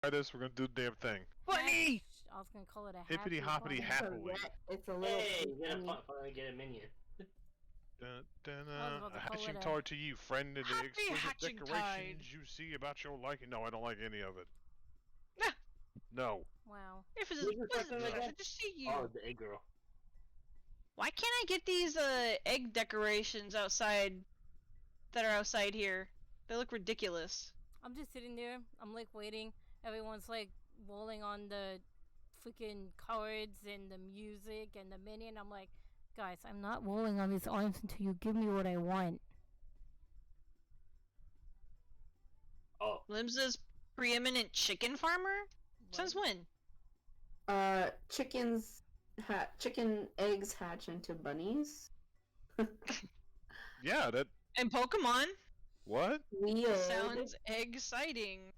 this. We're gonna do the damn thing. Bunny! I was gonna call it a Hippity hoppity happily. It's a little. Hey, you gotta finally get a minion. A hatching tide to you, friend, and the Happy exquisite hatching decorations tide. you see about your liking. No, I don't like any of it. Nah. No. Wow. If it's Who's the a second pleasure again? to see you. Oh, the egg girl. Why can't I get these egg decorations outside that are outside here? They look ridiculous. I'm just sitting there. I'm like waiting. Everyone's like rolling on the freaking cards and the music and the minion. I'm like, guys, I'm not rolling on these arms until you give me what I want. Oh. Limsa's preeminent chicken farmer? Since when? Chicken eggs hatch into bunnies. Yeah, that. And Pokemon? What? Weird. Sounds exciting.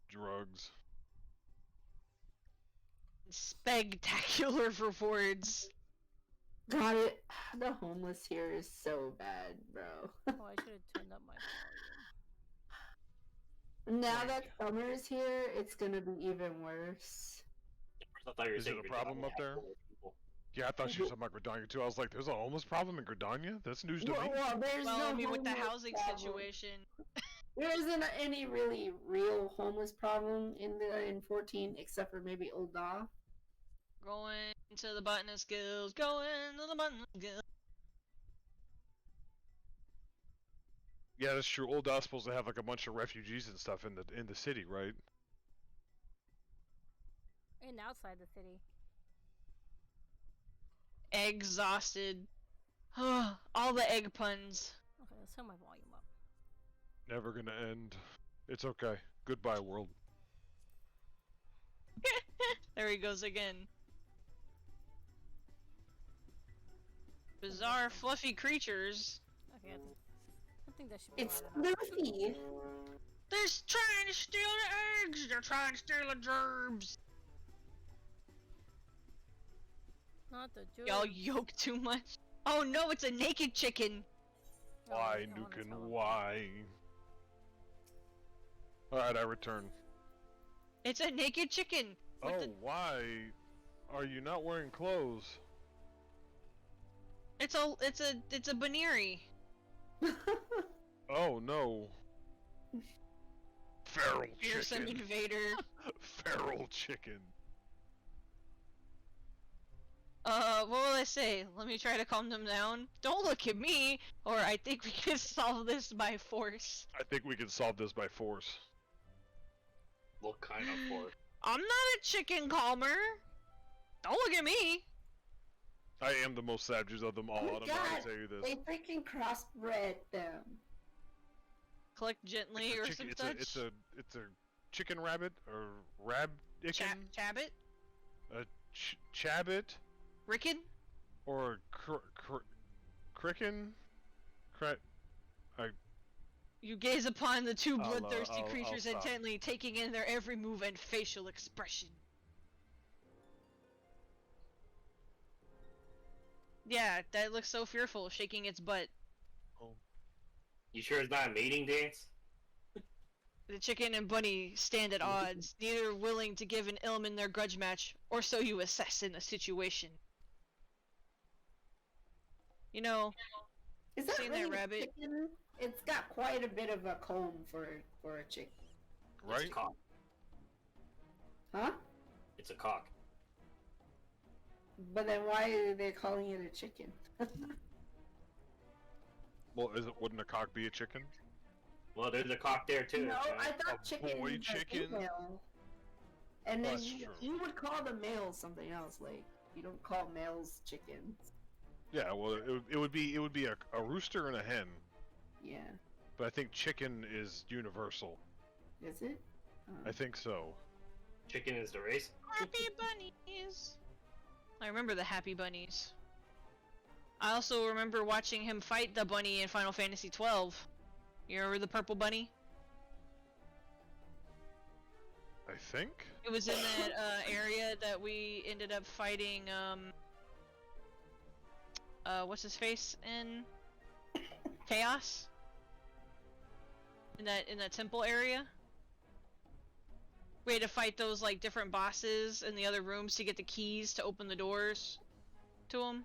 Drugs. Spectacular rewards. Got it. The homeless here is so bad, bro. Oh, I should have turned up my volume. Now that summer's here, it's gonna be even worse. I thought you were Is saying it a problem up there? Yeah, I thought she was talking about Gridania too. I was like, there's a homeless problem in Gridania? That's news to me. There's Well, no I mean, with the homeless housing problem. situation. There isn't any really real homeless problem in 14, except for maybe Old Da. Going to the botanist guild. Going to the botanist guild. Yeah, that's true. Old Daw's supposed to have like a bunch of refugees and stuff in the city, right? And outside the city. Exhausted. All the egg puns. Okay, let's turn my volume up. Never gonna end. It's okay. Goodbye, world. There he goes again. Bizarre, fluffy creatures. Okay, I think that should be It's loud enough. Luffy. They're trying to steal the eggs! They're trying to steal the gerbs! Not the joke. Y'all yoke too much. Oh no, it's a naked chicken! Why, Nukin? Why? Alright, I return. It's a naked chicken! Oh, why are you not wearing clothes? It's a Baneri. Oh no. Feral Fearsome chicken. invader. Feral chicken. What will I say? Let me try to calm them down. Don't look at me, or I think we can solve this by force. I think we can solve this by force. What kind of force? I'm not a chicken calmer. Don't look at me. I am the most savage of them all. Oh I'm my not God, gonna tell you this. they freaking crossbred them. Click gently or some such. It's a chicken rabbit or rab-icken? Chabit? A chabit Ricken? or cricken? You gaze upon the two I'll, bloodthirsty I'll creatures stop. intently, taking in their every move and facial expression. Yeah, that looks so fearful, shaking its butt. Oh. You sure it's not a mating dance? The chicken and bunny stand at odds, neither willing to give an Illiman their grudge match, or so you assess in the situation. You know, Is that seen really that rabbit? a chicken? It's got quite a bit of a comb for a chicken. It's Right? a cock. Huh? It's a cock. But then why are they calling it a chicken? Well, wouldn't a cock be a chicken? Well, there's a cock there too. No, so- I thought A chicken boy was chicken? a female. And then That's true. you would call the males something else, like you don't call males chickens. Yeah, well, it would be a rooster and a hen, Yeah. but I think chicken is universal. Is it? I think so. Chicken is the race. Happy bunnies! I remember the happy bunnies. I also remember watching him fight the bunny in Final Fantasy XII. You remember the purple bunny? I think? It was in that area that we ended up fighting, what's his face in Chaos? In that temple area? We had to fight those like different bosses in the other rooms to get the keys to open the doors to them.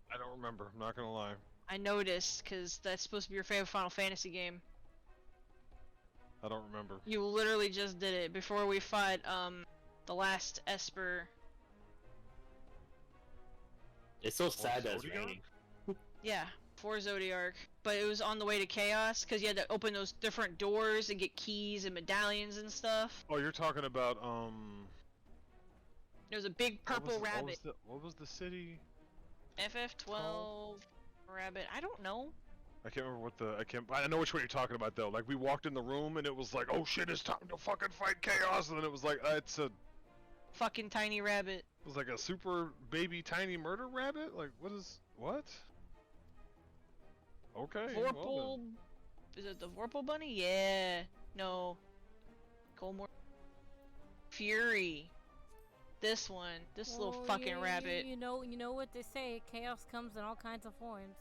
I don't remember. I'm not gonna lie. I noticed, because that's supposed to be your favorite Final Fantasy game. I don't remember. You literally just did it before we fought, the last Esper. It's so sad that it's Zodiac? raining. Yeah, for Zodiark. But it was on the way to Chaos, because you had to open those different doors and get keys and medallions and stuff. Oh, you're talking about There was a big purple rabbit. What was the city? FF12 rabbit. I don't know. I can't remember what the I know which one you're talking about though. Like we walked in the room and it was like, oh shit, it's time to fucking fight chaos, and then it was like, it Fucking tiny rabbit. was like a super baby tiny murder rabbit. Like what? Okay. Vorpal. Is it the Vorpal bunny? Yeah. No. Colmore. Fury. This one. This little fucking rabbit. You know what they say. Chaos comes in all kinds of forms.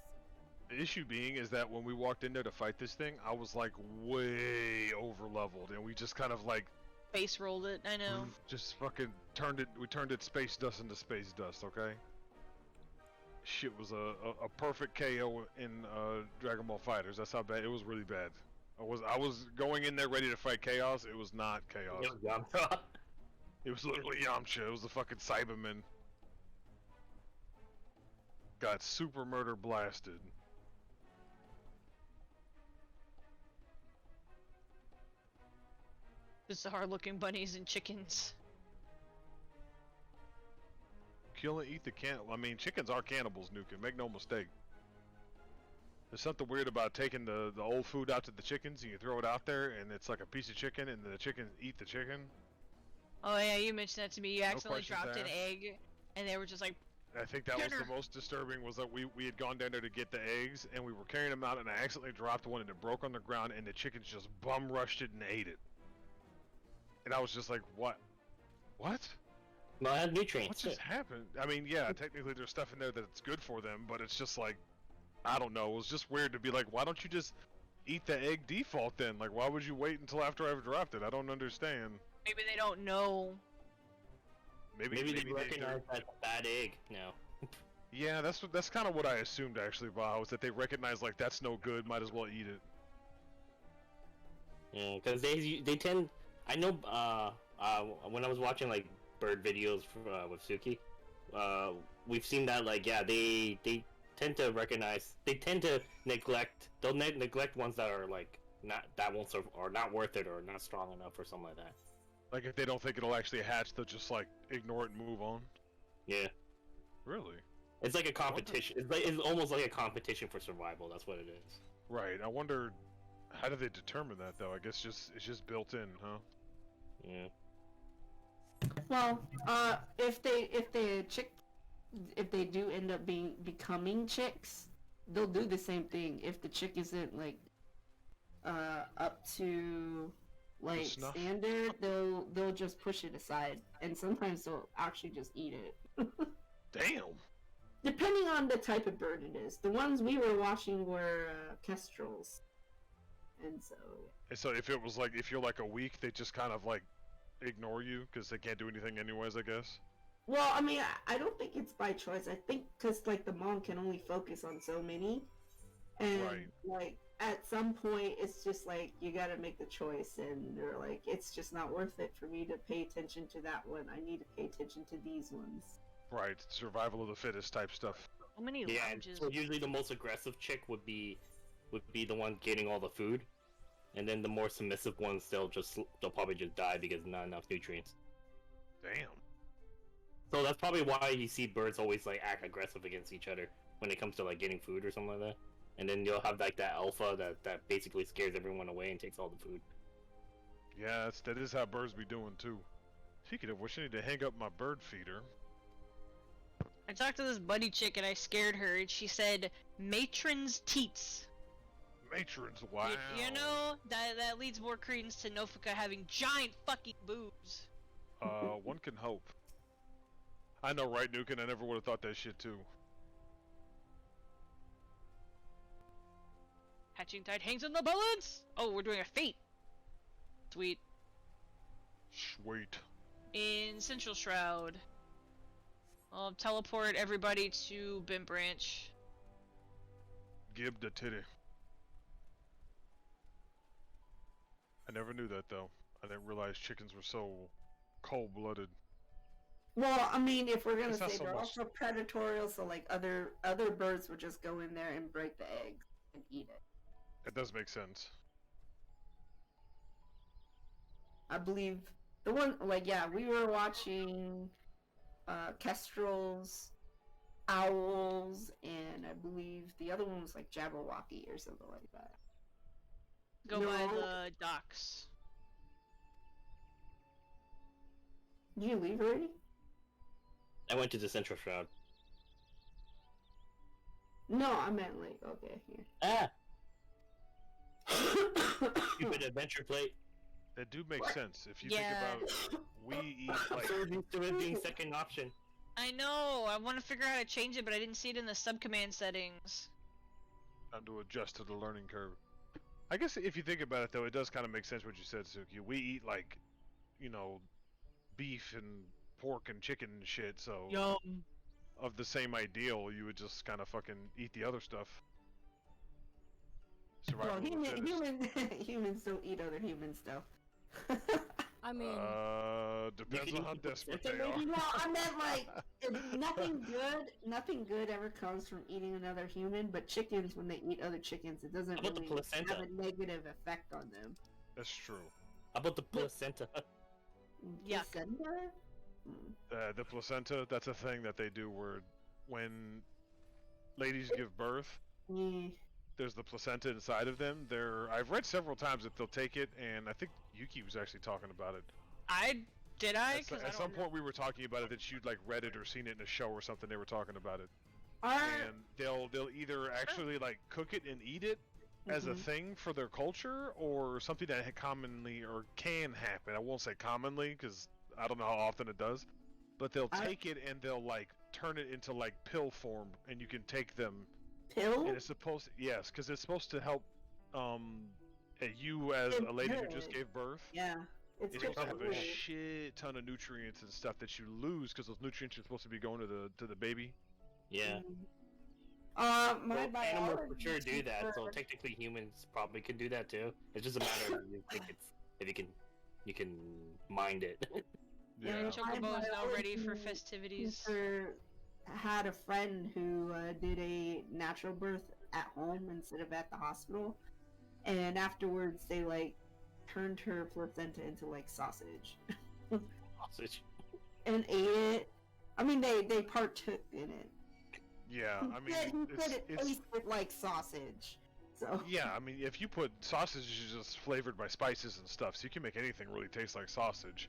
The issue being is that when we walked in there to fight this thing, I was like way over leveled, and we just kind of like Face rolled it. I know. just fucking we turned it space dust into space dust, okay? Shit was a perfect KO in Dragon Ball Fighters. That's how bad it was. Really bad. I was going in there ready to fight chaos. It was not chaos. It was literally Yamcha. It was the fucking Cyberman. Got super murder blasted. Just the hard-looking bunnies and chickens. Kill and eat the I mean, chickens are cannibals, Nukin. Make no mistake. There's something weird about taking the old food out to the chickens and you throw it out there and it's like a piece of chicken and the chickens eat the chicken. Oh yeah, you mentioned that to me. You accidentally questions dropped an asked. egg, and they were just like, I think that was Dinner. the most disturbing, was that we had gone down there to get the eggs and we were carrying them out and I accidentally dropped one and it broke on the ground and the chickens just bum rushed it and ate it. And I was just like, what? What? No, it had What nutrients. just happened? I mean, yeah, technically there's stuff in there that's good for them, but it's just like, I don't know. It was just weird to be like, why don't you just eat the egg default then? Like, why would you wait until after I've dropped it? I don't understand. maybe they don't know. Maybe They recognize that's a bad egg now. Yeah, that's kind of what I assumed actually, Bao, was that they recognize like that's no good, might as well eat it. Yeah, because they tend. I know. When I was watching like bird videos with Suki, we've seen that like they tend to recognize. They tend to neglect. They'll neglect ones that are like that won't serve or not worth it or not strong enough or something like that. Like if they don't think it'll actually hatch, they'll just like ignore it and move on. Yeah. Really? It's like a competition. It's almost like a competition for survival. That's what it is. Right. I wonder, how do they determine that though? I guess it's just built in, huh? Yeah. Well, if they do end up becoming chicks, they'll do the same thing. If the chick isn't like up to like snuff? standard, they'll just push it aside, and sometimes they'll actually just eat it. Damn. Depending on the type of bird it is. The ones we were watching were kestrels, and so. And so if it was like, if you're like a weak, they just kind of like ignore you because they can't do anything anyways, I guess. Well, I mean, I don't think it's by choice. I think because like the mom can only focus on so many, and Right. like at some point it's just like you got to make the choice, and they're like, it's just not worth it for me to pay attention to that one. I need to pay attention to these ones. Right. Survival of the fittest type stuff. How many Yeah. lounges? So usually the most aggressive chick would be the one getting all the food, and then the more submissive ones they'll probably just die because not enough nutrients. Damn. So that's probably why you see birds always like act aggressive against each other when it comes to like getting food or something like that. And then you'll have like that alpha that basically scares everyone away and takes all the food. Yeah, that is how birds be doing too. Speaking of which, I need to hang up my bird feeder. I talked to this buddy chick and I scared her, and she said, "Matron's teats." Matrons, wow. You know, that leads more credence to Nofika having giant fucking boobs. One can hope. I know, right, Nukin? I never would have thought that shit too. Hatching tide hangs in the balance! Oh, we're doing a fate. Sweet. Sweet. In Central Shroud, I'll teleport everybody to Bim Branch. Gib the titty. I never knew that though. I didn't realize chickens were so cold-blooded. Well, I mean, if we're gonna It's not say so they're much- also predatorial, so like other birds would just go in there and break the eggs and eat it. It does make sense. I believe the one, like, yeah, we were watching kestrels, owls, and I believe the other one was like Jabberwocky or something like that. Go by No. the docks. Did you leave already? I went to the Central Shroud. No, I meant like, okay, here. Ah! Stupid adventure plate. That do make What? sense if you Yeah. think about. We eat I'm like so used to it being second option. I know, I want to figure out how to change it, but I didn't see it in the subcommand settings. time to adjust to the learning curve. I guess if you think about it though, it does kind of make sense what you said, Suki. We eat like, beef and pork and chicken and shit. So Yum. of the same ideal, you would just kind of fucking eat the other stuff. Survival Well, of the fittest. humans don't eat other human stuff. I mean, Depends can on how eat desperate placenta, they are. No, I meant like nothing good ever comes from eating another human. But chickens, when they eat other chickens, it doesn't How about the really placenta? have a negative effect on them. That's true. How about the placenta? Yuck. Placenta? Hmm. The placenta, that's a thing that they do where when ladies give birth, Yeah. there's the placenta inside of them. I've read several times that they'll take it, and I think Yuki was actually talking about it. Did I? At, 'Cause I at don't some know. point we were talking about it, that you'd like read it or seen it in a show or something. They were talking about it, Are and they'll either actually like cook it and eat it as a Mhm. thing for their culture, or something that commonly or can happen. I won't say commonly because I don't know how often it does, but they'll take it and they'll like turn it into like pill form, and you can take them. pill? And it's supposed yes, because it's supposed to help you as It's a lady who just good. gave birth. Yeah, it's It's good supposed to for have a you. shit ton of nutrients and stuff that you lose because those nutrients are supposed to be going to the baby. Yeah. My Well, animals for biology sure do that, so teacher- technically humans probably can do that too. It's just a matter of if you can mind it. Yeah, Yeah. Chocobo's now ready for biology festivities. teacher had a friend who did a natural birth at home instead of at the hospital, and afterwards they like turned her placenta into like sausage Sausage. and ate it. I mean, they partook in it. Yeah, I mean, He said it it's tasted like sausage. So yeah, I mean, if you put sausage is just flavored by spices and stuff, so you can make anything really taste like sausage.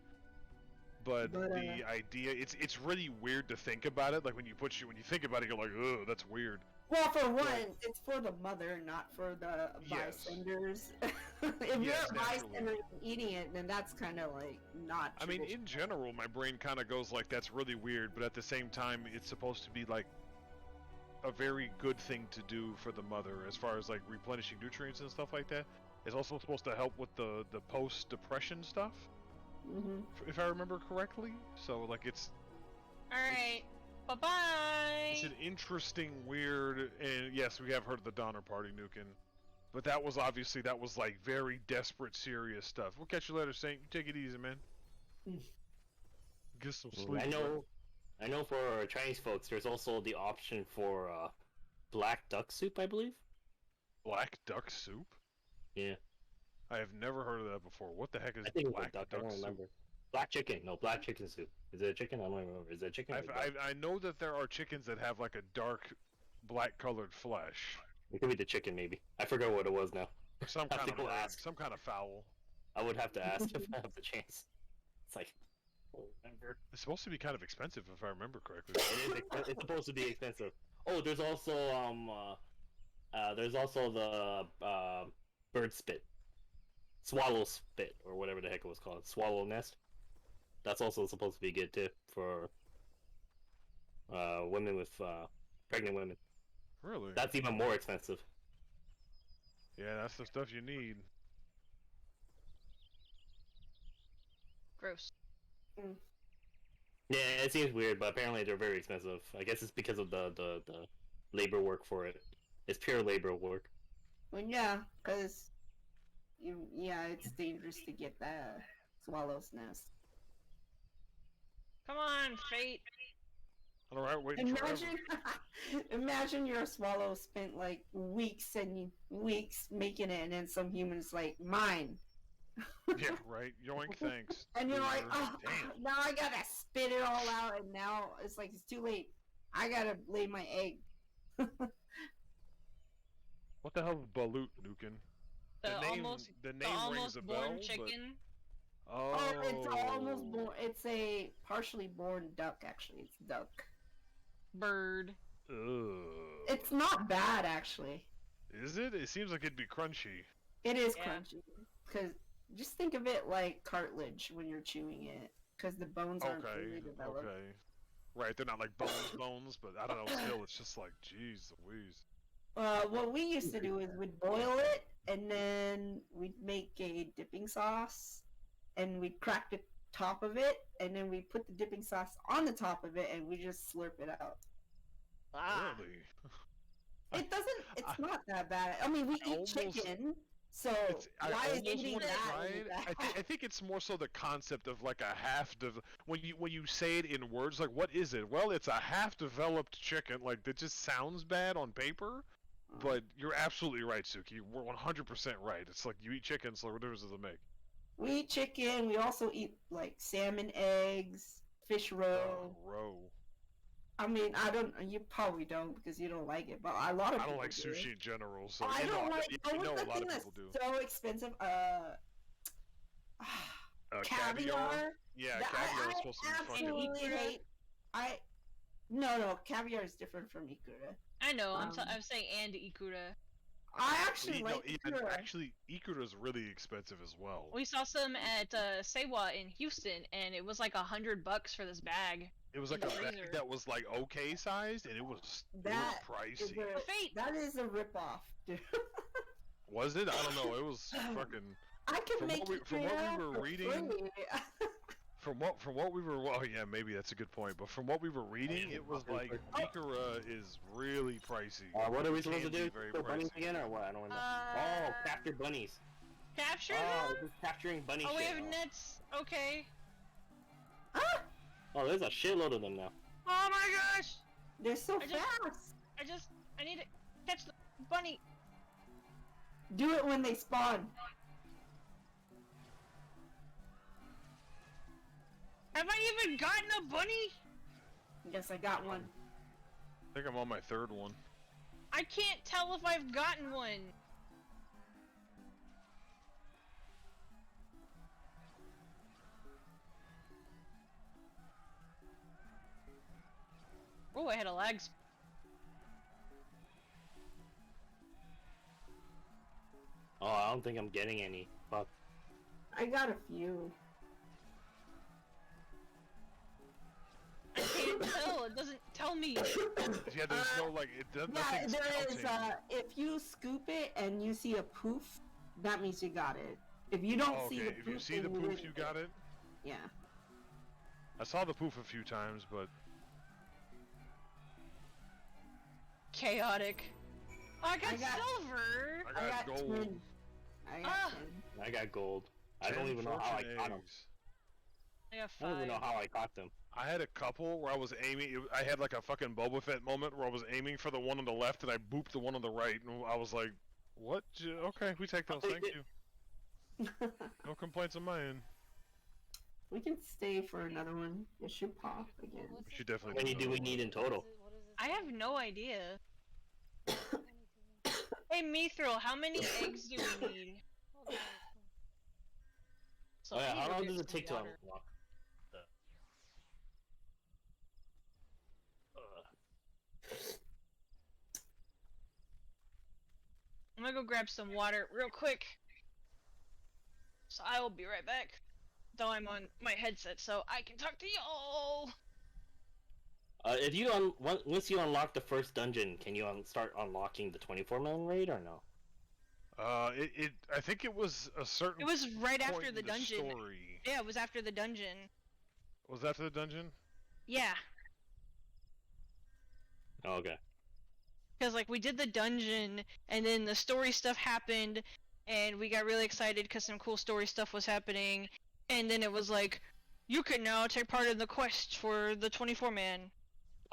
But But, the idea, it's really weird to think about it. Like when you think about it, you're like, ugh, that's weird. well, for one, it's for the mother, not for the Yes. bystanders. If Yes, you're a naturally. bystander eating it, then that's kind of like not. I mean, in traditional. general, my brain kind of goes like, that's really weird, but at the same time, it's supposed to be like a very good thing to do for the mother as far as like replenishing nutrients and stuff like that. It's also supposed to help with the post-depression stuff, Mhm. if I remember correctly. So like it's Alright. Bye-bye! an interesting, weird, and yes, we have heard of the Donner Party, Nukin. But that was like very desperate, serious stuff. We'll catch you later, Saint. You take it easy, man. Mm. Get some sleep. I know for Chinese folks, there's also the option for black duck soup, I believe. Black duck soup? Yeah, I have never heard of that before. What the heck is I think it was black a duck. I don't soup? remember. Black chicken. No, black chicken soup. Is it a chicken? I don't remember. Is it a chicken? Or a duck? I know that there are chickens that have like a dark black colored flesh. It could be the chicken, maybe. I forgot what it was now. Some Have kind to of go red, ask. some kind of fowl. I would have to ask if I have the chance. It's like, I don't remember. It's supposed to be kind of expensive if I remember correctly. It's supposed to be expensive. Oh, there's also the bird spit, swallow spit, or whatever the heck it was called, swallow nest. That's also supposed to be good too for women with pregnant women. Really? That's even more expensive. Yeah, that's the stuff you need. Gross. Yeah, it seems weird, but apparently they're very expensive. I guess it's because of the labor work for it. It's pure labor work. Well, yeah, because it's dangerous to get that swallow's nest. Come on, fate. Alright, waiting forever. Imagine your swallow spent like weeks making it, and then some humans like mine. Yeah, right. Yoink, thanks. And you're like, Loser. oh, Damn. now I gotta spit it all out, and now it's like it's too late. I gotta lay my egg. What the hell is balut, Nukin? The name rings almost a born bell, chicken. but... Oh, it's almost born. It's a partially born duck, actually. It's duck. Bird. Ugh. It's not bad, actually. Is it? It seems like it'd be crunchy. It is Yeah. crunchy. Because just think of it like cartilage when you're chewing it. Because the bones aren't fully developed. Okay. Right, they're not like bones, but I don't know, still, it's just like, jeez Louise. What we used to do is we'd boil it, and then we'd make a dipping sauce, and we'd crack the top of it, and then we put the dipping sauce on the top of it, and we just slurp it out. Ah. Really? It's not that bad. I mean, we eat almost- chicken, so I why is almost eating want to that try really it. bad? I think it's more so the concept of like a when you say it in words, like what is it? Well, it's a half-developed chicken. Like that just sounds bad on paper, but you're absolutely right, Suki. We're 100% right. It's like you eat chicken, so what difference does it make? We eat chicken. We also eat like salmon eggs, fish roe. Roe. I mean, you probably don't because you don't like it, but a lot of I people don't like do. sushi in general, so I don't like. you know the a lot thing of that's people do. so expensive. Caviar. Yeah, That- caviar is I supposed to be fucking. absolutely hate. No, caviar is different from ikura. I know. Um, I'm saying and ikura. I actually like ikura. Actually, ikura is really expensive as well. We saw some at Sewa in Houston, and it was like $100 for this bag. It was like in a the bag freezer. that was like okay sized, and it was That pricey. is a, Fate. that is a ripoff, dude. Was it? I don't know. It was fucking. I can From make what we ikura were for reading- free. From what we were. Well, yeah, maybe that's a good point. But from what we were reading, it was like ikura is really pricey. What are we It supposed to can do? be very Kill bunnies pricey. again or what? I don't know. Uh, Oh, capture bunnies. Capture Oh, them? this is capturing bunny Oh, we shit. have nets. Okay. Oh, there's a shitload of them now. Oh my gosh! They're so I just- fast. I need to catch the bunny. Do it when they spawn. Have I even gotten a bunny? Yes, I got one. I think I'm on my third one. I can't tell if I've gotten one. Oh, I had a lag. Oh, I don't think I'm getting any. Fuck. I got a few. I can't tell. It doesn't tell me. Yeah, there's no like it. Yeah, Nothing's there is. counting. If you scoop it and you see a poof, that means you got it. If you don't Oh, see okay, the if poof, you see the then poof, didn't you get got it. Yeah. I saw the poof a few times, but Chaotic. I got I got- silver. I got gold. 10. I got Ah. 10. I got gold. I 10 don't even know how I fortune caught them. eggs. I got I don't even know 5. how I caught them. I had a couple where I was aiming. I had like a fucking Boba Fett moment where I was aiming for the one on the left and I booped the one on the right, and I was like, "What? Okay, we take those. Thank you. No complaints on my end." We can stay for another one. It should pop again. We should definitely. How many do we another need one. in total? What is this? I have no idea. Hey, Mithril, how many eggs do we need? Okay, So Oh I yeah, need how to long get does it some take to water. unlock the... I'm gonna go grab some water real quick. So I will be right back. Though I'm on my headset, so I can talk to y'all. If you once you unlock the first dungeon, can you start unlocking the 24-man raid or no? I think it was a certain It was right point after in the dungeon. story. Yeah, it was after the dungeon. Was that after the dungeon? Yeah, Oh, okay. because like we did the dungeon, and then the story stuff happened, and we got really excited because some cool story stuff was happening, and then it was like, you can now take part in the quest for the 24-man.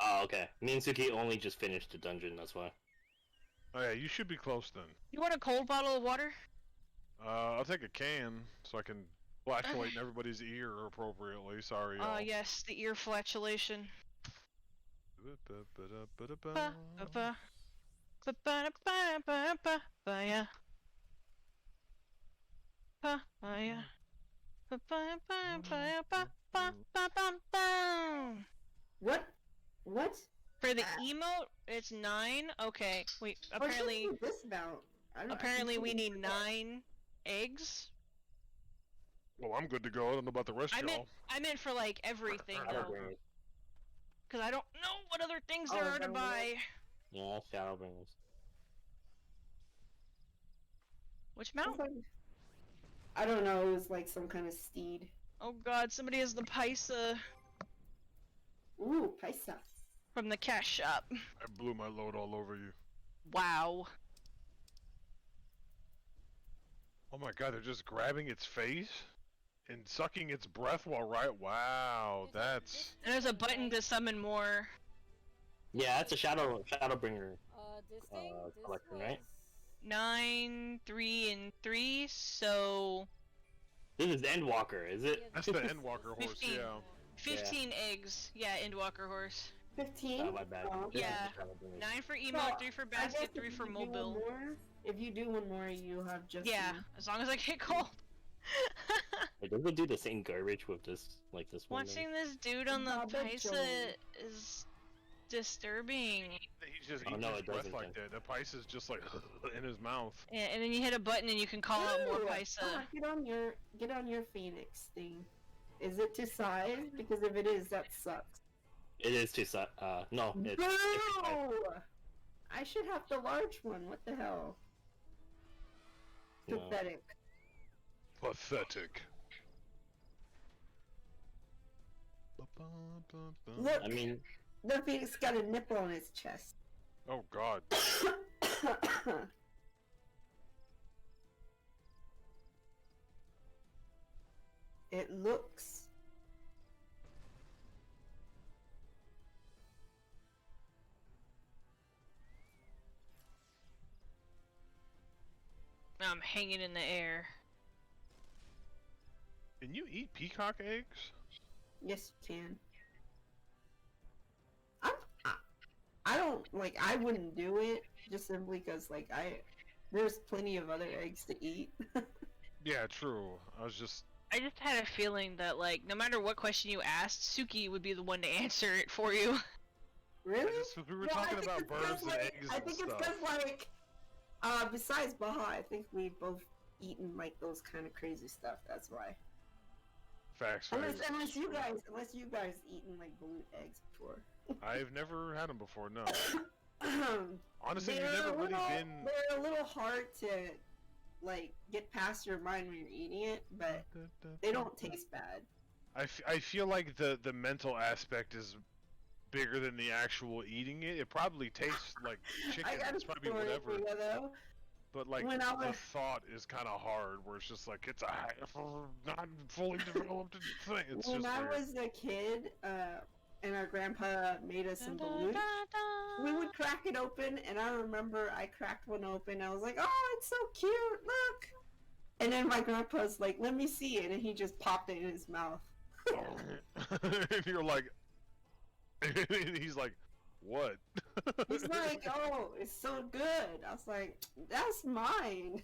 Oh, okay. Me and Suki only just finished the dungeon, that's why. Oh yeah, you should be close then. You want a cold bottle of water? I'll take a can so I can flashlight in everybody's ear appropriately. Sorry, y'all. Yes, the ear flatulation. Ba, ba, ba. Ba, ba, ba, ba, ba, ba, yeah. Ba, ba, yeah. Ba, ba, ba, ba, ba, ba, ba, ba, ba. What? What? For the emote, it's 9. Okay, wait. Apparently, Or just the dismount. apparently we need 9 eggs. Well, I'm good to go. I don't know about the rest of y'all. I meant for like everything Shadow though, Bringers. because I don't know what other things there Oh, are to no, buy. Yeah, Shadow Bringers. Which mount? I don't know. It was like some kind of steed. Oh God, somebody has the Paisa Ooh, paisa. from the cash shop. I blew my load all over you. Wow. Oh my god, they're just grabbing its face and sucking its breath while wow, that's And there's a button to summon more. Yeah, that's a Shadow Bringer This thing. This collection, was... right? 9, 3, and 3. So This is Endwalker, is it? that's the Endwalker horse, 15. yeah. 15 eggs. Yeah, Endwalker horse. 15? Oh, my bad. Oh, This is Yeah. Shadow Bringers. 9 for So, emote, 3 for I basket, guess 3 if for you do one mobile. more- If you do one more, you have just Yeah, one. as long as I get cold. Wait, does it do the same garbage with this, like this one? Watching this dude on the Baba Paisa Joe. is disturbing. He's just Oh, eating no, his it breath doesn't like then. that. The pice is just like in his mouth. And then you hit a button and you can call out more Ooh, Paisa. get on your Phoenix thing. Is it to size? Because if it is, that sucks. It is too no, it's Boo! I should have the large one. What the hell? No. Pathetic. Pathetic. Look, I mean, the Phoenix got a nipple on his chest. Oh god. It looks. I'm hanging in the air. Can you eat peacock eggs? Yes, you can. I don't like. I wouldn't do it just simply because like there's plenty of other eggs to eat. Yeah, true. I just I just had a feeling that like no matter what question you asked, Suki would be the one to answer it for you. Really? we were Well, I talking think about it's 'cause, birds and like, eggs I and think it's stuff. because like, besides Baha, I think we've both eaten like those kind of crazy stuff. That's why. Facts. Unless you guys eaten like blue eggs before. I've never had them before. No. Honestly, They're you've never a really little- been. They're a little hard to like get past your mind when you're eating it, but they don't taste bad. I feel like the mental aspect is bigger than the actual eating it. It probably tastes like chicken. I got a It's probably story whatever. for you though. But like When I the was- thought is kind of hard, where it's just like it's a not fully developed thing. It's When just I weird. was a kid, and our grandpa made us some balut, we would crack it open, and I remember I cracked one open. I was like, "Oh, it's so cute! Look!" And then my grandpa's like, "Let me see it," and he just popped it in his mouth. And you're like, he's like, what? He's like, "Oh, it's so good." I was like, "That's mine."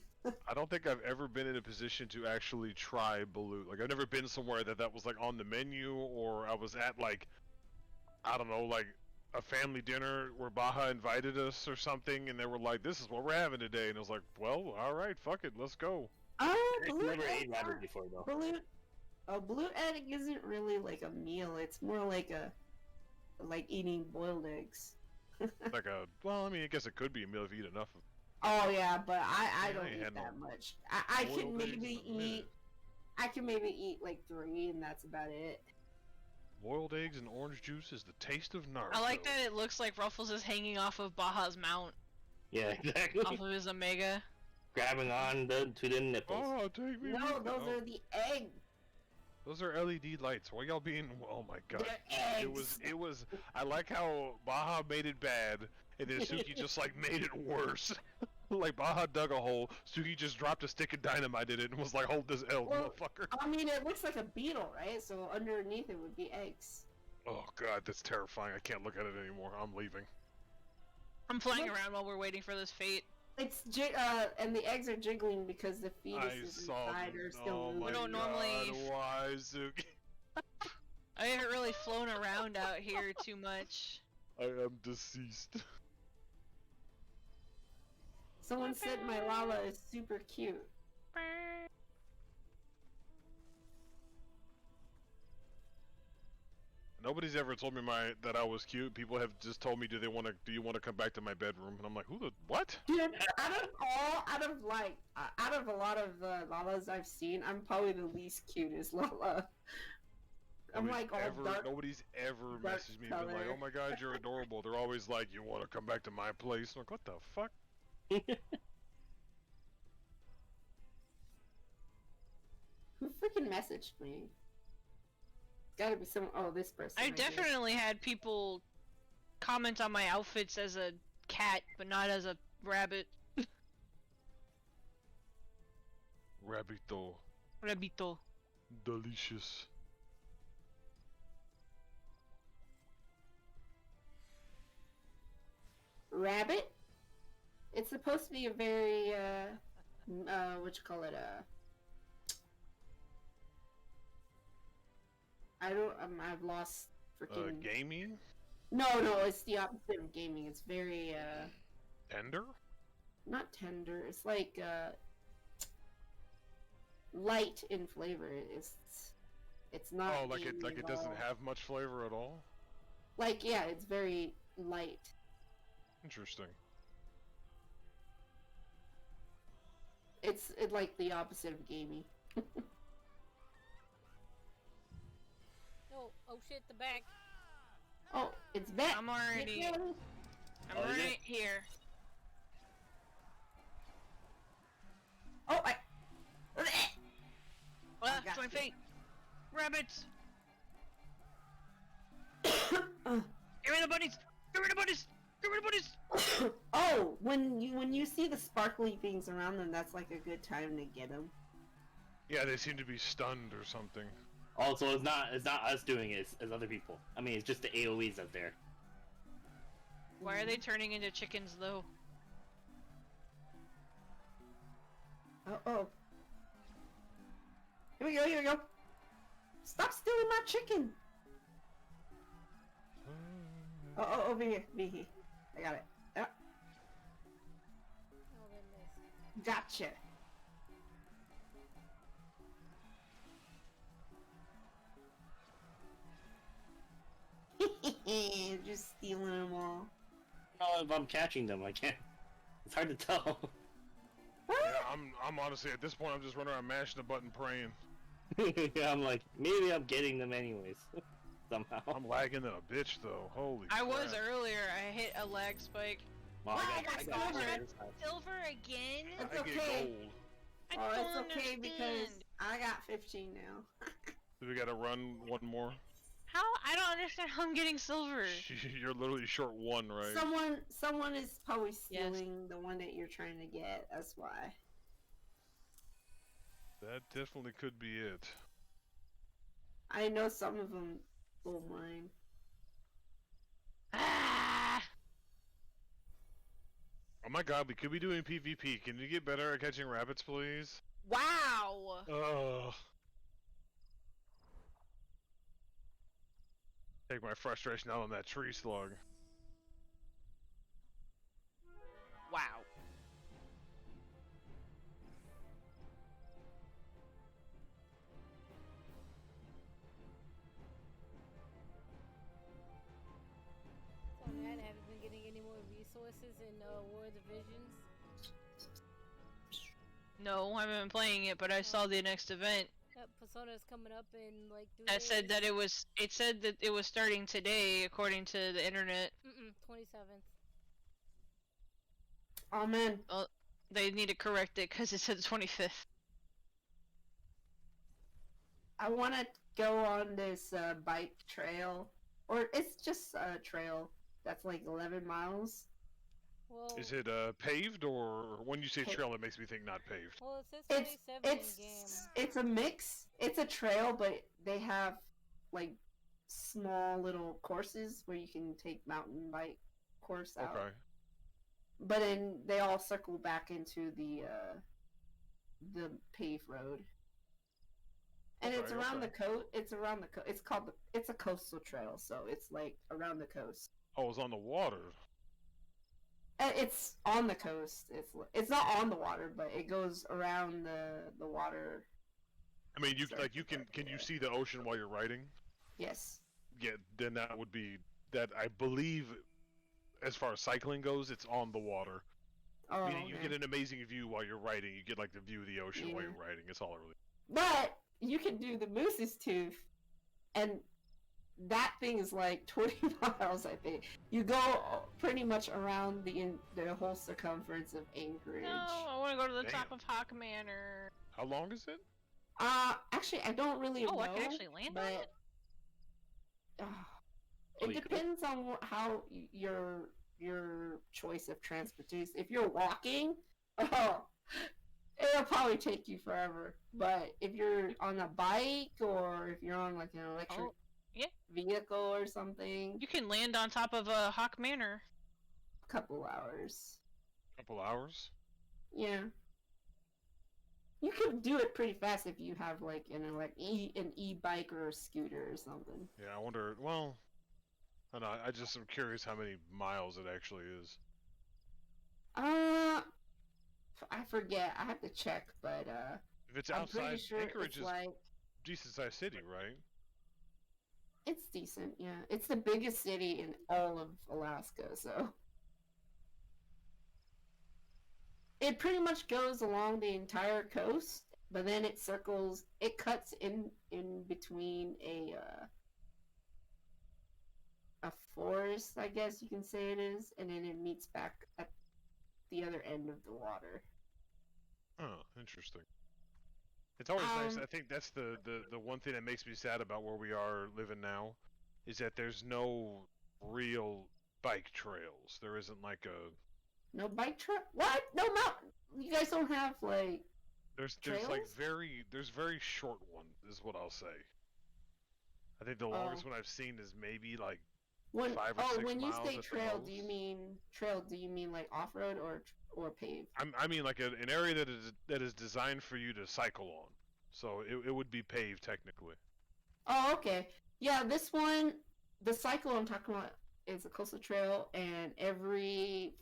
I don't think I've ever been in a position to actually try balut. Like I've never been somewhere that was like on the menu, or I was at like, I don't know, like a family dinner where Baja invited us or something, and they were like, "This is what we're having today," and I was like, "Well, all right, fuck it, let's go." I've Balut never ate eggs rabbit aren't- before though. a balut egg isn't really like a meal. It's more like eating boiled eggs. Like well, I mean, I guess it could be a meal if you eat enough. Oh yeah, but I Yeah, don't I ain't eat had no that much. I boiled can eggs maybe in a minute. eat. I can maybe eat like 3, and that's about it. Boiled eggs and orange juice is the taste of Naruto. I like that it looks like Ruffles is hanging off of Baja's mount, Yeah, exactly. off of his Omega. Grabbing on to the nipples. Oh, take me. No, with- those oh, are the eggs. those are LED lights. Why y'all being? Oh my god. They're eggs. It was. I like how Baja made it bad, and then Suki just like made it worse. Like Baja dug a hole, Suki just dropped a stick of dynamite in it and was like, "Hold this L, Well, motherfucker." I mean, it looks like a beetle, right? So underneath it would be eggs. Oh god, that's terrifying. I can't look at it anymore. I'm leaving. I'm flying Look. around while we're waiting for this fate. And the eggs are jiggling because the I fetuses saw inside them. are still Oh moving. my We don't god, normally- why, Suki? I haven't really flown around out here too much. I am deceased. Someone said my Lala is super cute. Nobody's ever told me that I was cute. People have just told me, do you want to come back to my bedroom? And I'm like, who the what? Dude, out of a lot of Lalas I've seen, I'm probably the least cutest Lala. I'm like all dark. Nobody's ever dark messaged me and been like, color. oh my god, you're adorable. They're always like, you want to come back to my place? I'm like, what the fuck? Who freaking messaged me? Gotta be some. Oh, this person. I right here. definitely had people comment on my outfits as a cat, but not as a rabbit. Rabbito. Rabbito. Delicious. Rabbit. It's supposed to be a very what you call it, I've lost freaking. Gaming? No, it's the opposite of gaming. It's very Tender? not tender. It's like light in flavor. It's not. Oh, like gamey it at doesn't all. have much flavor at all? Like yeah, it's very light. Interesting. It's like the opposite of gamey. Oh shit, the back. Oh, it's back. I'm already- Get ready. I'm Oh, is it? right here. Oh, Ah, got join you. fate. Rabbits. Uh, Give me the bunnies. Give me the bunnies. Give me the bunnies. oh, when you see the sparkly things around them, that's like a good time to get them. Yeah, they seem to be stunned or something. Also, it's not us doing it, it's other people. I mean, it's just the AoEs up there. Why are they turning into chickens though? Oh. Here we go. Stop stealing my chicken. Oh, over here. I got it. Oh, goodness. Gotcha. Just stealing them all. No, if I'm catching them, I can't. It's hard to tell. Yeah, I'm honestly at this point I'm just running around mashing the button praying. Yeah, I'm like, maybe I'm getting them anyways. Somehow. I'm lagging than a bitch though. Holy I was crap. earlier. I hit a lag spike. Wow, I got silver. silver. Silver again? It's I get okay. gold. I Oh, don't it's okay understand. because I got 15 now. Do we gotta run one more? How? I don't understand how I'm getting silver. You're literally short one, right? Someone is probably stealing the one that you're trying to get. That's why. That definitely could be it. I know some of them stole mine. Ah! Oh my god, we could be doing PvP. Can you get better at catching rabbits, please? Wow! Ugh. Take my frustration out on that tree slug. Wow. So, man, I haven't been getting any more resources in War of the Visions. No, I haven't been playing it, but I saw the next event Yep, Persona's coming up in like 3 that days. said that it was. It said that it was starting today, according to the internet. 27th. Oh man, Well, they need to correct it because it said the 25th. I want to go on this bike trail, or it's just a trail that's like 11 miles. Well, Is it paved, or when you say Pa- trail, it makes me think not paved? well, it says It's 27 in game. it's a mix. It's a trail, but they have like small little courses where you can take mountain bike course out. Okay. But then they all circle back into the paved road. And it's Okay, around okay. the coast. It's around the coast. It's called it's a coastal trail, so it's like around the coast. Oh, it's on the water. It's on the coast. It's not on the water, but it goes around the water. I mean, you Sorry, like you can you see the ocean while you're riding? Yes. Yeah, then that would be that. I believe, as far as cycling goes, it's on the water. Oh, Meaning you okay. get an amazing view while you're riding. You get like the view of the ocean while Yeah. you're riding. It's all it really. But you can do the Moose's Tooth, and that thing is like 20 miles, I think. You go pretty much around the whole circumference of Anchorage. No, I want to go to the top Damn. of Hawk Manor. How long is it? Actually, I don't really know. Oh, I can actually land on it? uh, Oh, it you could? depends on how your choice of transportation. If you're walking, oh, it'll probably take you forever. But if you're on a bike or if you're on like an electric Oh, yeah. vehicle or something, You can land on top of Hawk Manor. a couple hours. Couple hours. Yeah. You can do it pretty fast if you have like an e-bike or a scooter or something. Yeah, I wonder. Well, I don't know. I just am curious how many miles it actually is. I forget. I have to check, but If it's I'm pretty outside, sure Anchorage it's is like decent sized city, right? it's decent. Yeah, it's the biggest city in all of Alaska, so it pretty much goes along the entire coast, but then it circles. It cuts in between a forest, I guess you can say it is, and then it meets back at the other end of the water. Oh, interesting. It's always nice. Um, I think that's the one thing that makes me sad about where we are living now, is that there's no real bike trails. There isn't like a No bike trail? What? No mountain? You guys don't have like there's like trails? there's very short one is what I'll say. I think the longest one I've seen is maybe like When 5 or 6 when you miles say at the trail, do you most. mean trail? Do you mean like off road or paved? I mean like an area that is designed for you to cycle on. So it would be paved technically. Oh, okay. Yeah, this one, the cycle I'm talking about is a coastal trail, and every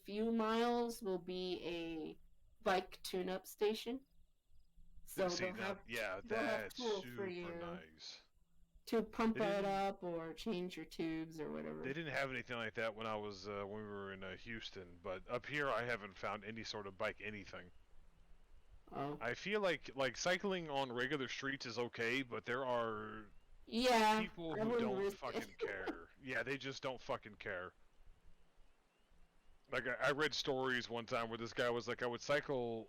few miles will be a bike tune-up station. So See they'll that? have Yeah, they'll have that's tools for super you nice. to pump They it didn't- up or change your tubes or whatever. They didn't have anything like that when I was when we were in Houston, but up here I haven't found any sort of bike anything. Oh, I feel like cycling on regular streets is okay, but there are yeah. people I who wouldn't don't risk fucking it. care. Yeah, they just don't fucking care. Like I read stories one time where this guy was like, I would cycle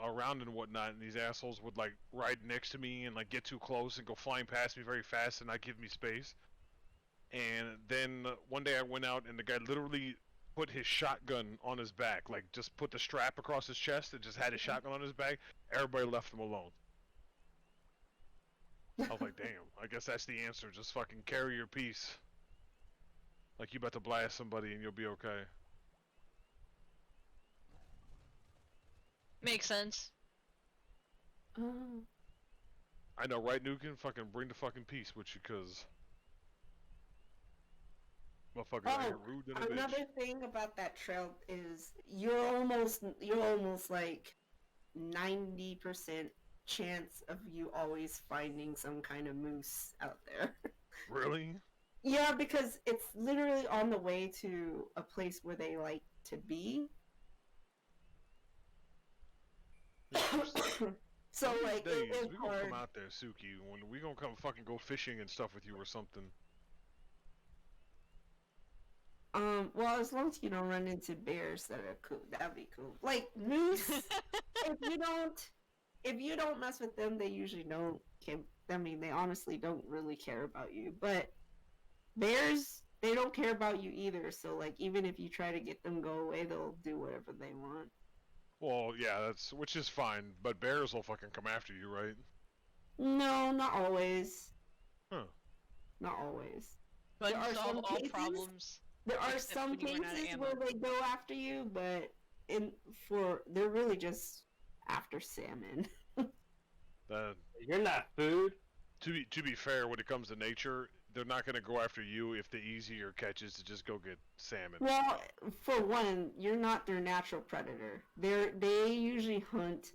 around and whatnot, and these assholes would like ride next to me and like get too close and go flying past me very fast and not give me space. And then one day I went out and the guy literally put his shotgun on his back, like just put the strap across his chest and just had his shotgun on his back. Everybody left him alone. I was like, damn, I guess that's the answer. Just fucking carry your piece. Like you about to blast somebody and you'll be okay. Makes sense. Oh. I know, right, Nukin? Fucking bring the fucking peace with you, cause motherfuckers out here rude than a Another bitch. thing about that trail is you're almost like 90% chance of you always finding some kind of moose out there. Really? Yeah, because it's literally on the way to a place where they like to be. So One of these like days, it was we gonna hard. come out there, Suki. When we gonna come fucking go fishing and stuff with you or something. Well, as long as you don't run into bears that are cool, that'd be cool. Like moose, if you don't mess with them, they usually don't care. I mean, they honestly don't really care about you. But bears, they don't care about you either. So like, even if you try to get them go away, they'll do whatever they want. Well, yeah, which is fine, but bears will fucking come after you, right? No, not always. Huh. Not always. But There are solve some all cases- problems. There are Except some when you run out of cases ammo. where they go after you, but they're really just after salmon. You're not food. To be fair, when it comes to nature, they're not gonna go after you if the easier catch is to just go get salmon. Well, for one, you're not their natural predator. They usually hunt.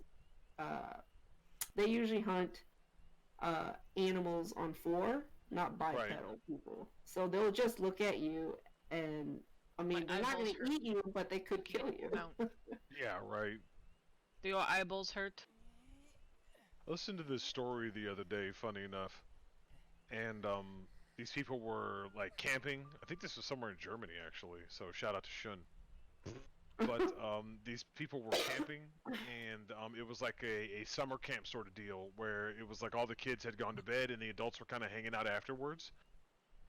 They usually hunt animals on four, not bipedal people. So they'll just look at you, and I mean, My they're not going eyeballs to eat you, but they could kill you. Mount. Yeah, right. Do your eyeballs hurt? I listened to this story the other day, funny enough, and these people were like camping. I think this was somewhere in Germany actually. So shout out to Shun. But these people were camping, and it was like a summer camp sort of deal where it was like all the kids had gone to bed and the adults were kind of hanging out afterwards.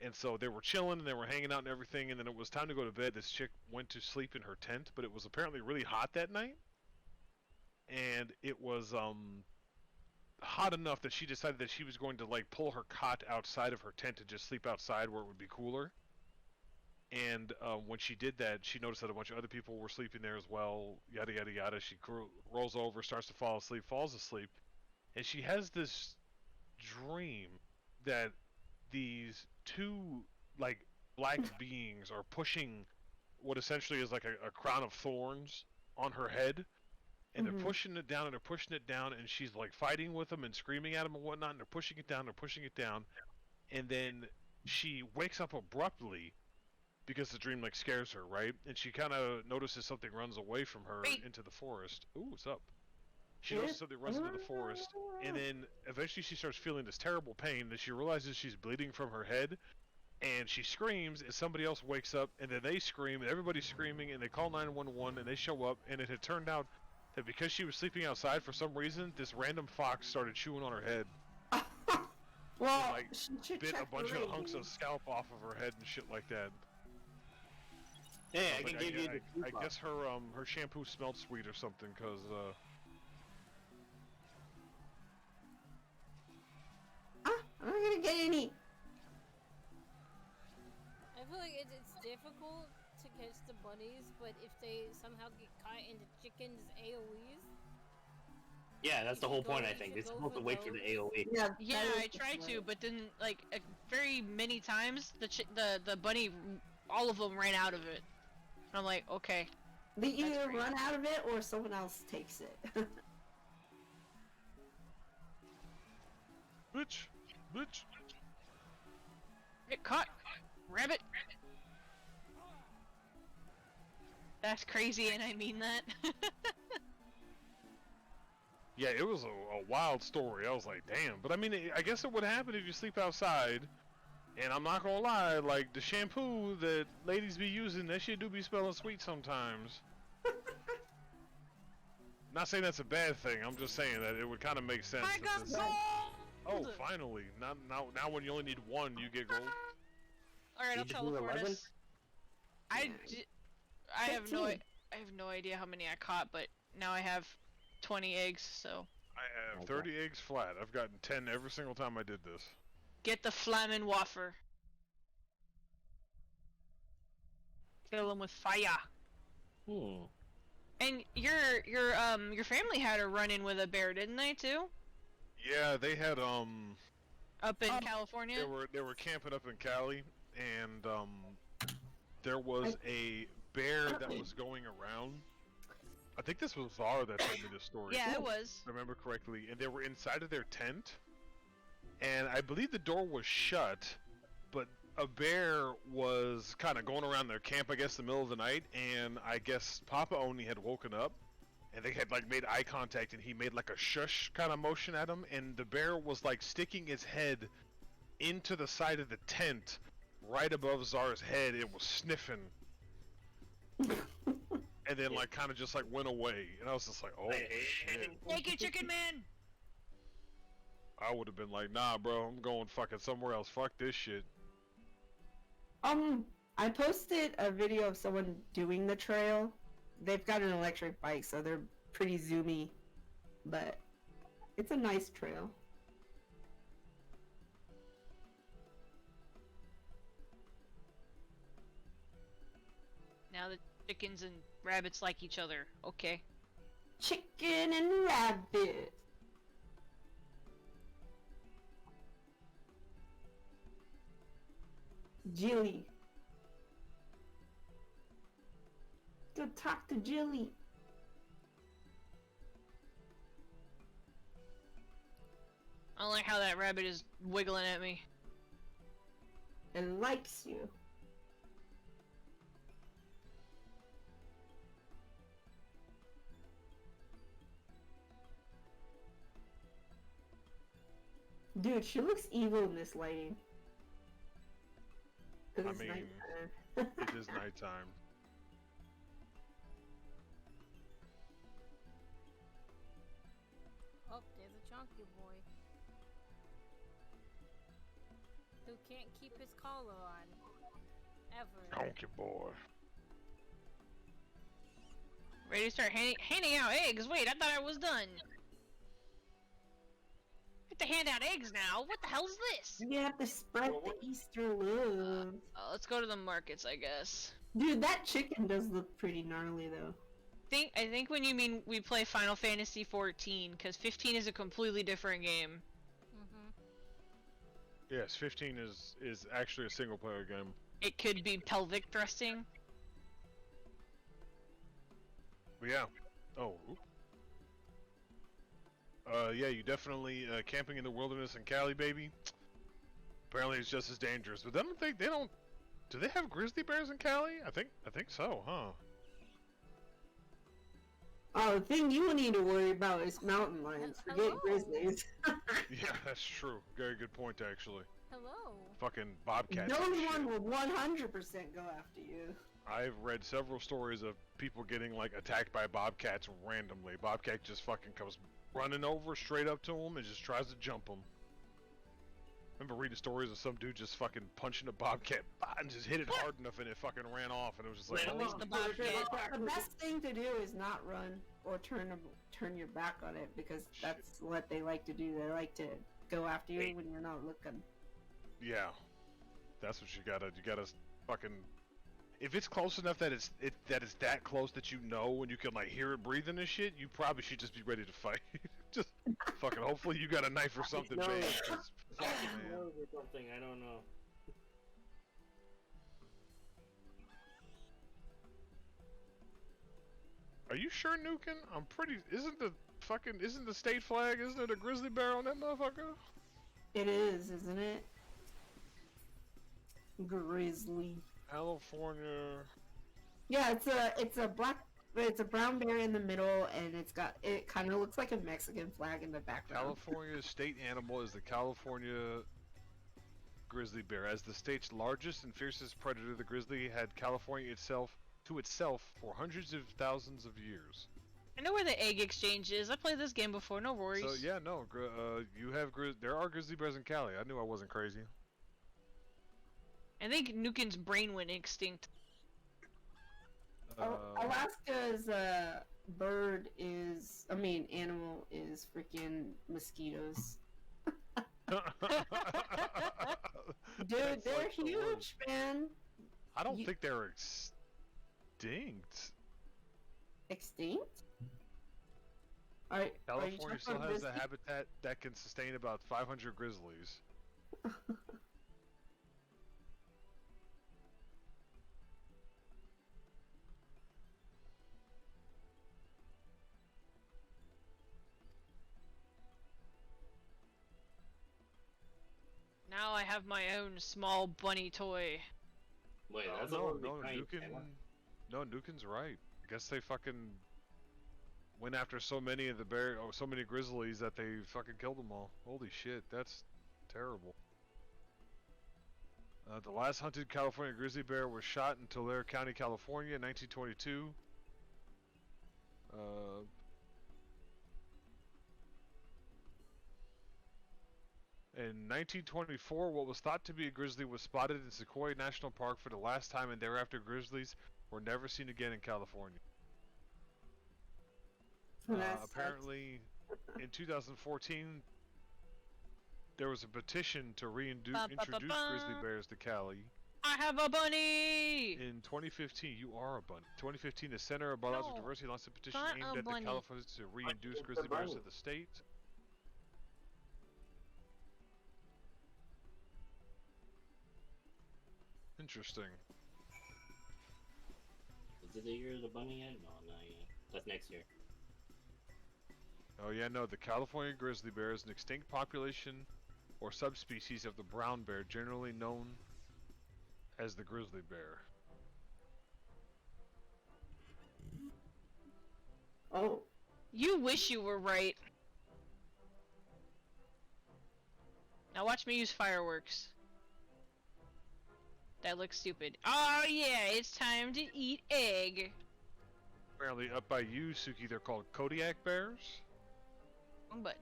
And so they were chilling and they were hanging out and everything, and then it was time to go to bed. This chick went to sleep in her tent, but it was apparently really hot that night. And it was hot enough that she decided that she was going to like pull her cot outside of her tent and just sleep outside where it would be cooler. And when she did that, she noticed that a bunch of other people were sleeping there as well, yada yada yada. She rolls over, starts to fall asleep, falls asleep, and she has this dream that these two like black beings are pushing what essentially is like a crown of thorns on her head, and they're pushing it down and they're pushing it down, and she's like fighting with them and screaming at them and whatnot, and they're pushing it down, and then she wakes up abruptly because the dream like scares her, right? And she kind of notices something runs away from her into the forest. Ooh, what's up? She notices something runs into the forest, and then eventually she starts feeling this terrible pain. Then she realizes she's bleeding from her head, and she screams, and somebody else wakes up, and then they scream, and everybody's screaming, and they call 911, and they show up, and it had turned out that because she was sleeping outside for some reason, this random fox started chewing on her head. Well, and, like, she should bit check a bunch the of hunks of ratings. scalp off of her head and shit like that. Hey, So I can give you the I guess her shampoo smelled sweet or something, cause I'm not gonna get any. I feel like it's difficult to catch the bunnies, but if they somehow get caught in the chicken's AoEs, Yeah, that's the whole point. I You think should they're go supposed for to wait for the those. AOE. Yeah, Yeah, I tried to, but then like very many times the bunny, all of them ran out of it. And I'm like, okay. They either crazy. run out of it or someone else takes it. bitch. Get caught, rabbit. That's crazy, and I mean that. Yeah, it was a wild story. I was like, damn. But I mean, I guess it would happen if you sleep outside. And I'm not gonna lie, like the shampoo that ladies be using, that shit do be smelling sweet sometimes. Not saying that's a bad thing. I'm just saying that it would kind of make sense. I that got this- gold. Oh, finally! Now when you only need one, you get gold. All right, I'll You just need teleport 11? us. I have 15. I have no idea how many I caught, but now I have 20 eggs. So I have Okay. 30 eggs flat. I've gotten 10 every single time I did this. get the flamin' wafer. Kill him with fire. Hmm. And your family had a run-in with a bear, didn't they too? Yeah, they had Up in California. they were camping up in Cali, and there was a bear that was going around. I think this was Zara that told me this story. Yeah, it was. If I remember correctly, and they were inside of their tent, and I believe the door was shut, but a bear was kind of going around their camp, I guess, in the middle of the night, and I guess Papa Oni had woken up, and they had like made eye contact, and he made like a shush kind of motion at him, and the bear was like sticking its head into the side of the tent, right above Czar's head. It was sniffing, and then like kind of just like went away, and I was just like, oh shit. Naked chicken man. I would have been like, nah, bro, I'm going fucking somewhere else. Fuck this shit. I posted a video of someone doing the trail. They've got an electric bike, so they're pretty zoomy, but it's a nice trail. Now the chickens and rabbits like each other. Okay. Chicken and rabbit. Jilly. Go talk to Jilly. I don't like how that rabbit is wiggling at me. And likes you. Dude, she looks evil in this lighting. 'Cause I it's mean, nighttime. It is nighttime. Oh, there's a chunky boy. Who can't keep his collar on. Ever. Donkey boy. Ready to start handing out eggs? Wait, I thought I was done. Have to hand out eggs now. What the hell is this? You have to spread the Easter love. Let's go to the markets, I guess. Dude, that chicken does look pretty gnarly though. I think when you mean we play Final Fantasy 14, because 15 is a completely different game. Yes, 15 is actually a single player game. It could be pelvic thrusting. But yeah. Oh. Oop. Yeah, you definitely camping in the wilderness in Cali, baby. Apparently, it's just as dangerous. But they don't. Do they have grizzly bears in Cali? I think so, huh? Oh, the thing you need to worry about is mountain lions. Forget Hello. grizzlies. Yeah, that's true. Very good point, actually. Hello. Fucking bobcats. No and shit. one will 100% go after you. I've read several stories of people getting like attacked by bobcats randomly. Bobcat just fucking comes running over straight up to them and just tries to jump them. Remember reading stories of some dude just fucking punching a bobcat and just hit it hard enough and it fucking ran off, and it was just like, At least the bobcat. The best thing to do is not run or turn your back on it, because that's what they like to do. They like to go after you when you're not looking. yeah, that's what you gotta fucking. If it's close enough that it's that close that you know and you can like hear it breathing and shit, you probably should just be ready to fight. Just fucking. Hopefully you got a knife or something No. big. 'Cause fuck, man. Or something, I don't know. Are you sure, Nukin? I'm pretty. Isn't the state flag? Isn't it a grizzly bear on that motherfucker? It is, isn't it? Grizzly. California. Yeah, it's a brown bear in the middle, and it kind of looks like a Mexican flag in the background. California's state animal is the California grizzly bear. As the state's largest and fiercest predator, the grizzly had California itself for hundreds of thousands of years. I know where the egg exchange is. I played this game before. No worries. So yeah, no, there are grizzly bears in Cali. I knew I wasn't crazy. I think Nukin's brain went extinct. Alaska's animal is freaking mosquitoes. Dude, they're like the huge, worst. man. I don't You- think they're extinct. Extinct? Are you California talking still about has a grizzly? habitat that can sustain about 500 grizzlies. Now I have my own small bunny toy. Wait, Oh, that's no, a little no, tiny Nukin. one. No, Nukin's right. I guess they fucking went after so many of the so many grizzlies that they fucking killed them all. Holy shit, that's terrible. The last hunted California grizzly bear was shot in Tulare County, California, in 1922. In 1924, what was thought to be a grizzly was spotted in Sequoia National Park for the last time, and thereafter grizzlies were never seen again in California. Apparently, in 2014, there was a petition to introduce grizzly bears to Cali. I have a bunny! In 2015, you are a bunny. 2015, the Center of Biological No, Diversity launched a petition not aimed a at the bunny. California to reintroduce It's a grizzly bears bunny. to the state. Interesting. Is it the year of the bunny yet? No, not yet. That's next year. Oh yeah, no, the California grizzly bear is an extinct population or subspecies of the brown bear, generally known as the grizzly bear. Oh, You wish you were right. Now watch me use fireworks. That looks stupid. Oh yeah, it's time to eat egg. Apparently up by you, Suki, they're called Kodiak bears. Wrong button.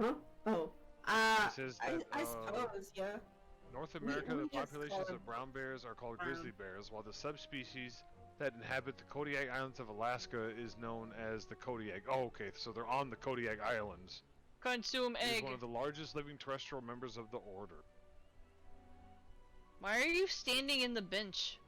huh? Oh. It says I that, suppose, yeah. North America, we the just populations call of brown bears are called brown. grizzly bears, while the subspecies that inhabit the Kodiak Islands of Alaska is known as the Kodiak. Oh, okay, so they're on the Kodiak Islands. Consume It is egg. one of the largest living terrestrial members of the order. Why are you standing in the bench?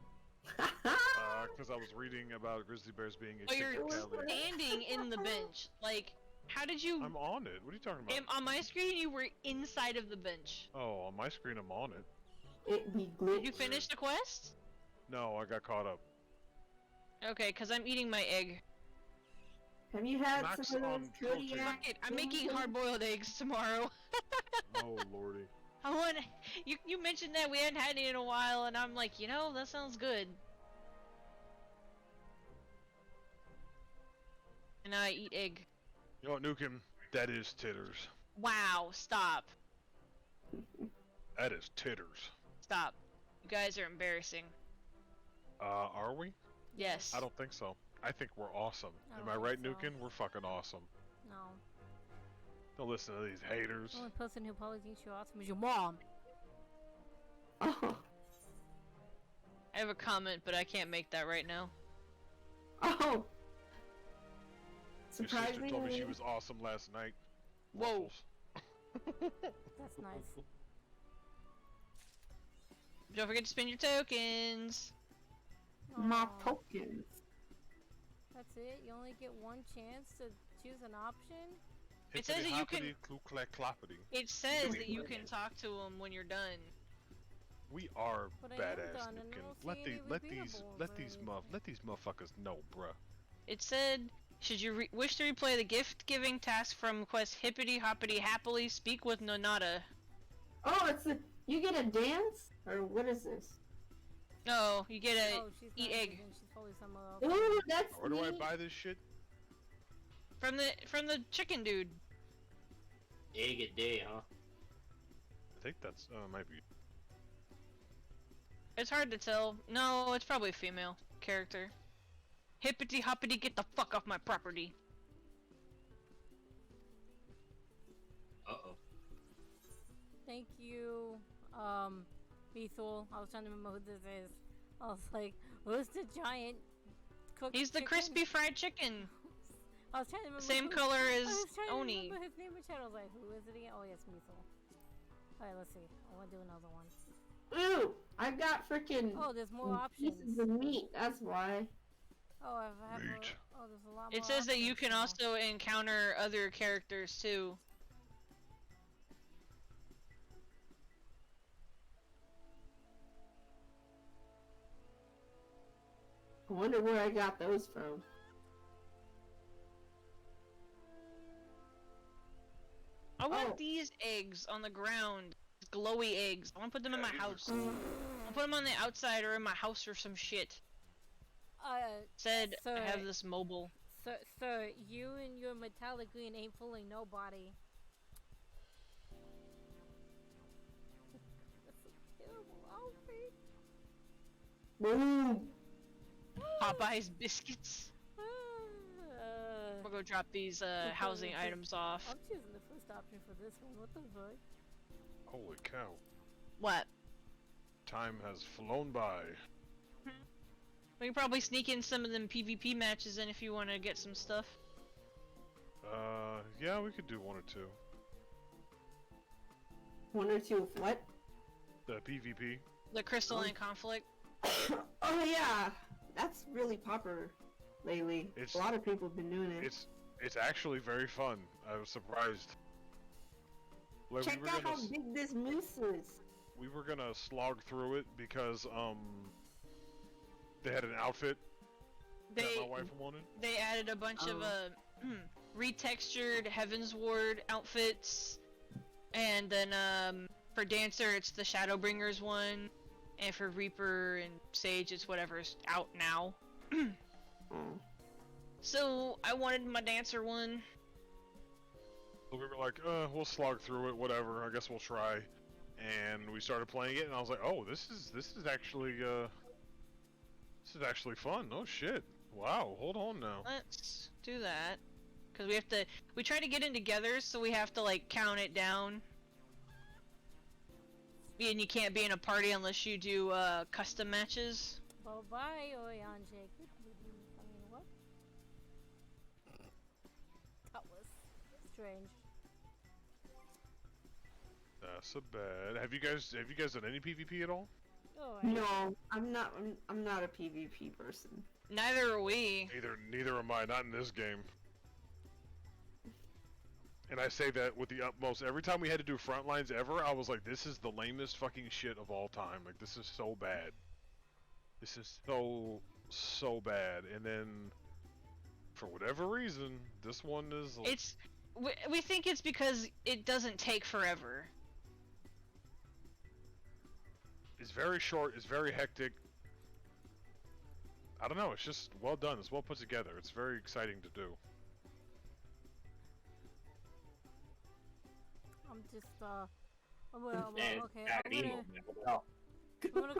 Because I was reading about grizzly bears being Oh, extinct you're in Cali. standing in the bench. Like, how did you? I'm on it. What are you talking about? On my screen, you were inside of the bench. Oh, on my screen, I'm on it. It be glitched. Did you finish the quest? No, I got caught up. Okay, cause I'm eating my egg. Have you had Max some of on those protein. Kodiak? Fuck it, I'm making hard-boiled eggs tomorrow. Oh, lordy. I want. You mentioned that we hadn't had it in a while, and I'm like, you know, that sounds good. And I eat egg. You know what, Nukem? That is titters. Wow, stop. That is titters. Stop. You guys are embarrassing. Are we? Yes. I don't think so. I think we're awesome. I Am don't I right, think so. Nukem? We're fucking awesome. No. Don't listen to these haters. The only person who probably thinks you're awesome is your mom. Oh. I have a comment, but I can't make that right now. Oh. Your sister told me she Surprisingly. was awesome last night. Whoa. Ruffles. That's nice. Don't forget to spend your tokens. My Aw. tokens. That's it? You only get one chance to choose an option? It says that you can- Cloppity. It says that you can talk to them when you're done. We are But I am badass, done, and I Nukem. don't Let see the any let these repeatables or let these motherfuckers know, bruh. It said, should you wish to replay the gift-giving task from quest Hippity Hoppity Happily Speak with Nonata? Oh, it's a. You get a dance? Or what is this? No, you get a Oh, she's eat not egg vegan, she's probably somewhere else. Ooh, that's Where do I neat. buy this shit? from the chicken dude. Egg a day, huh? I think that's might be. It's hard to tell. No, it's probably a female character. Hippity Hoppity, get the fuck off my property. Uh-oh. Thank you, Bethel. I was trying to remember who this is. I was like, who's the giant cooked He's the chicken? crispy fried chicken. I was trying to remember Same who- color I as was trying to Oni. remember his name in chat. I was like, who is it again? Oh, yes, Bethel. Alright, let's see. I want to do another one. Ooh, I got freaking Oh, there's more options. pieces of meat. That's why. Oh, I have Meat. oh, there's a lot more It says that you options can now. also encounter other characters too. I wonder where I got those from. I want Oh. these eggs on the ground. Glowy eggs. I want to put them in my house. I'll put them on the outside or in my house or some shit. Uh, Said I Sir. have this mobile. Sir, you and your metallic green ain't fooling nobody. That's a terrible outfit. Boom! Popeye's biscuits. We'll go drop these housing items off. I'm choosing the first option for this one. What the fuck? Holy cow. What? Time has flown by. We can probably sneak in some of them PvP matches in if you want to get some stuff. Yeah, we could do one or two. One or two of what? The PvP. The Crystalline Conflict. Oh yeah, that's really popular lately. It's- A lot of people have been doing it. It's actually very fun. I was surprised. Like, Check out how big this moose is. we were gonna slog through it because they had an outfit that my wife wanted. They added a bunch of retextured Heavensward outfits, and then for Dancer it's the Shadowbringers one, and for Reaper and Sage it's whatever's out now. So I wanted my Dancer one. So we were like, we'll slog through it, whatever. I guess we'll try. And we started playing it, and I was like, oh, this is actually fun. Oh shit! Wow, hold on now. Let's do that, cause we try to get in together, so we have to like count it down. And you can't be in a party unless you do custom matches. Bye bye, Orion Jacob. I mean, what? That was strange. That's a bad. Have you guys done any PvP at all? Oh, No, I'm not a PvP person. Neither are we. Neither am I. Not in this game. And I say that with the utmost. Every time we had to do front lines ever, I was like, this is the lamest fucking shit of all time. Like, this is so bad. This is so bad. And then, for whatever reason, this one is... We think it's because it doesn't take forever. It's very short, it's very hectic. I don't know, it's just well done, it's well put together. It's very exciting to do. I'm just, well, okay, And I'm gonna